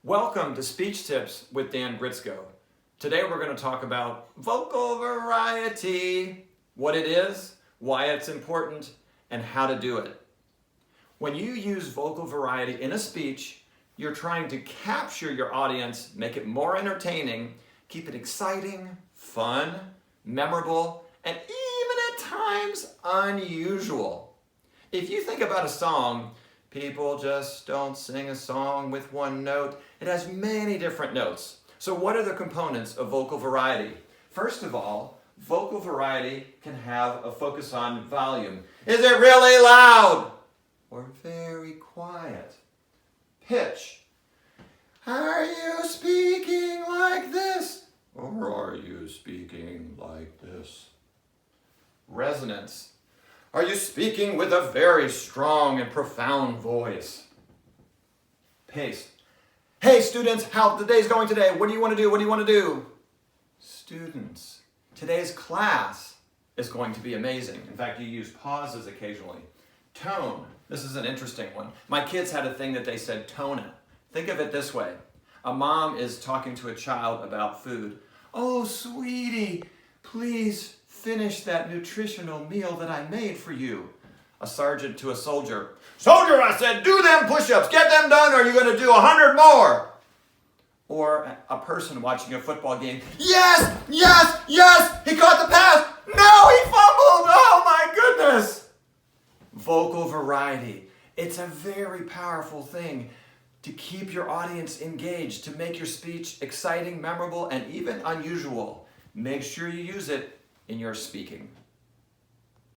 Welcome to Speech Tips with Dan Gritsko. Today we're going to talk about vocal variety, what it is, why it's important, and how to do it. When you use vocal variety in a speech, you're trying to capture your audience, make it more entertaining, keep it exciting, fun, memorable, and even at times unusual. If you think about a song, people just don't sing a song with one note. It has many different notes. So what are the components of vocal variety? First of all, vocal variety can have a focus on volume. Is it really loud or very quiet? Pitch. Are you speaking like this or are you speaking like this? Resonance. Are you speaking with a very strong and profound voice? Pace. Hey students, how the day's going today? What do you want to do? What do you want to do? Students, today's class is going to be amazing. In fact, you use pauses occasionally. Tone. This is an interesting one. My kids had a thing that they said, tone it. Think of it this way. A mom is talking to a child about food. Oh, sweetie, please finish that nutritional meal that I made for you. A sergeant to a soldier. Soldier, I said, do them push-ups. Get them done or you're going to do 100 more. Or a person watching a football game. Yes, yes, yes, he caught the pass. No, he fumbled. Oh my goodness. Vocal variety. It's a very powerful thing to keep your audience engaged, to make your speech exciting, memorable, and even unusual. Make sure you use it in your speaking.